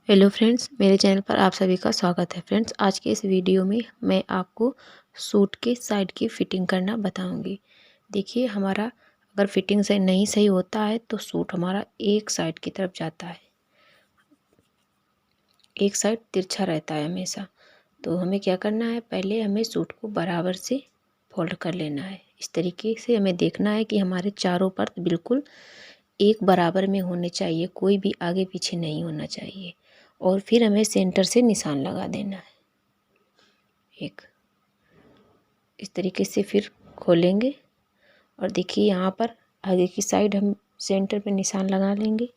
Hello friends, मेरे channel पर आप सभी का स्वागत है। फ्रेंड्स, आज के इस वीडियो में मैं आपको सूट के साइड की फ़िटिंग करना बताऊंगी। देखिए, हमारा अगर फ़िटिंग से नहीं सही होता है तो सूट हमारा एक साइड की तरफ जाता है, एक साइड तिरछा रहता है हमेशा। तो हमें क्या करना है, पहले हमें सूट को बराबर से फोल्ड कर लेना है। इस तरीके से हमें देखना है कि हमारे चारों परत बिल्कुल एक बराबर में होने चाहिए, कोई भी आगे पीछे नहीं होना चाहिए। और फिर हमें सेंटर से निशान लगा देना है एक। इस तरीके से फिर खोलेंगे और देखिए यहाँ पर आगे की साइड हम सेंटर पे निशान लगा लेंगे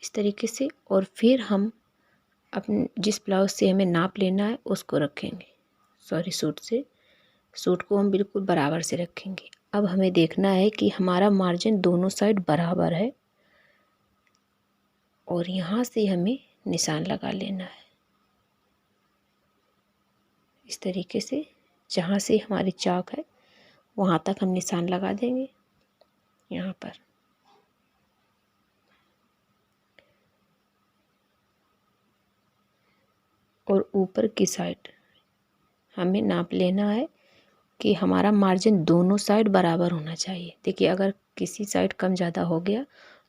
इस तरीके से। और फिर हम अपने जिस ब्लाउज से हमें नाप लेना है उसको रखेंगे, सूट को हम बिल्कुल बराबर से रखेंगे। अब हमें देखना है कि हमारा मार्जिन दोनों साइड बराबर है और यहाँ से हमें निशान लगा लेना है इस तरीके से। जहाँ से हमारी चाक है वहाँ तक हम निशान लगा देंगे यहाँ पर। और ऊपर की साइड हमें नाप लेना है कि हमारा मार्जिन दोनों साइड बराबर होना चाहिए। देखिए, अगर किसी साइड कम ज़्यादा हो गया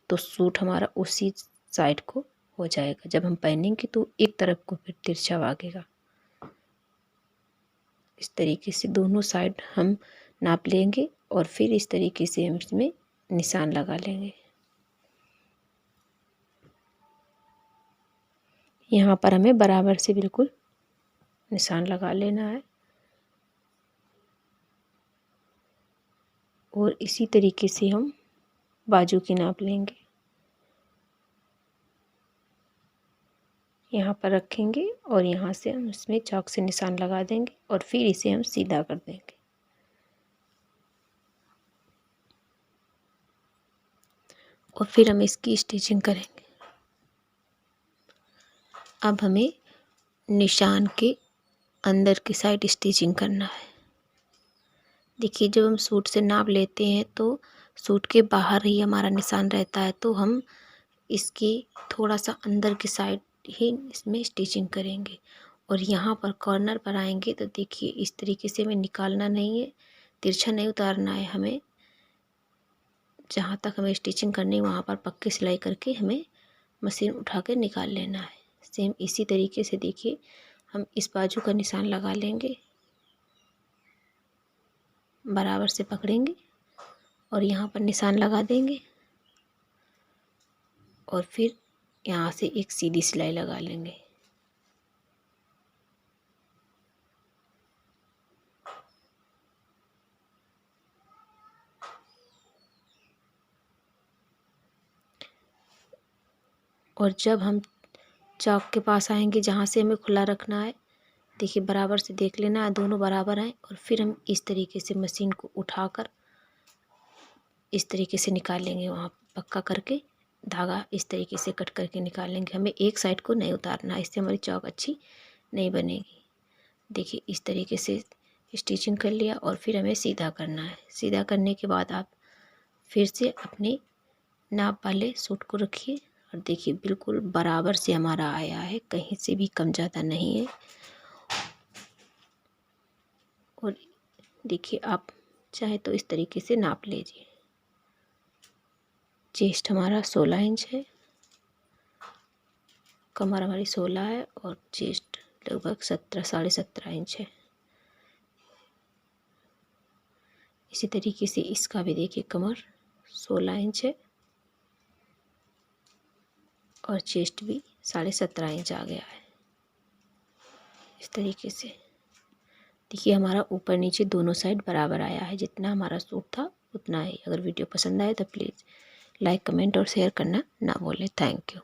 तो सूट हमारा उसी साइड को हो जाएगा। जब हम पहनेंगे तो एक तरफ को फिर तिरछा भागेगा। इस तरीके से दोनों साइड हम नाप लेंगे और फिर इस तरीके से हम इसमें निशान लगा लेंगे। यहाँ पर हमें बराबर से बिल्कुल निशान लगा लेना है और इसी तरीके से हम बाजू की नाप लेंगे। यहाँ पर रखेंगे और यहाँ से हम इसमें चाक से निशान लगा देंगे और फिर इसे हम सीधा कर देंगे। और फिर हम इसकी स्टिचिंग करेंगे। अब हमें निशान के अंदर की साइड स्टिचिंग करना है। देखिए, जब हम सूट से नाप लेते हैं तो सूट के बाहर ही हमारा निशान रहता है, तो हम इसकी थोड़ा सा अंदर की साइड ही इसमें स्टिचिंग करेंगे। और यहाँ पर कॉर्नर पर आएंगे तो देखिए इस तरीके से हमें निकालना नहीं है, तिरछा नहीं उतारना है हमें। जहाँ तक हमें स्टिचिंग करनी है वहाँ पर पक्की सिलाई करके हमें मशीन उठा के निकाल लेना है। सेम इसी तरीके से देखिए हम इस बाजू का निशान लगा लेंगे, बराबर से पकड़ेंगे और यहाँ पर निशान लगा देंगे और फिर यहाँ से एक सीधी सिलाई लगा लेंगे। और जब हम चाक के पास आएंगे जहाँ से हमें खुला रखना है, देखिए बराबर से देख लेना है दोनों बराबर हैं। और फिर हम इस तरीके से मशीन को उठाकर इस तरीके से निकाल लेंगे, वहाँ पक्का करके धागा इस तरीके से कट करके निकाल लेंगे। हमें एक साइड को नहीं उतारना है, इससे हमारी चाक अच्छी नहीं बनेगी। देखिए इस तरीके से स्टिचिंग कर लिया और फिर हमें सीधा करना है। सीधा करने के बाद आप फिर से अपने नाप वाले सूट को रखिए और देखिए बिल्कुल बराबर से हमारा आया है, कहीं से भी कम ज़्यादा नहीं है। और देखिए आप चाहे तो इस तरीके से नाप लीजिए। चेस्ट हमारा 16 इंच है, कमर हमारी 16 है और चेस्ट लगभग 17 साढ़े 17 इंच है। इसी तरीके से इसका भी देखिए कमर 16 इंच है और चेस्ट भी साढ़े 17 इंच आ गया है। इस तरीके से देखिए हमारा ऊपर नीचे दोनों साइड बराबर आया है, जितना हमारा सूट था उतना ही। अगर वीडियो पसंद आए तो प्लीज़ लाइक कमेंट और शेयर करना ना भूलें। Thank you.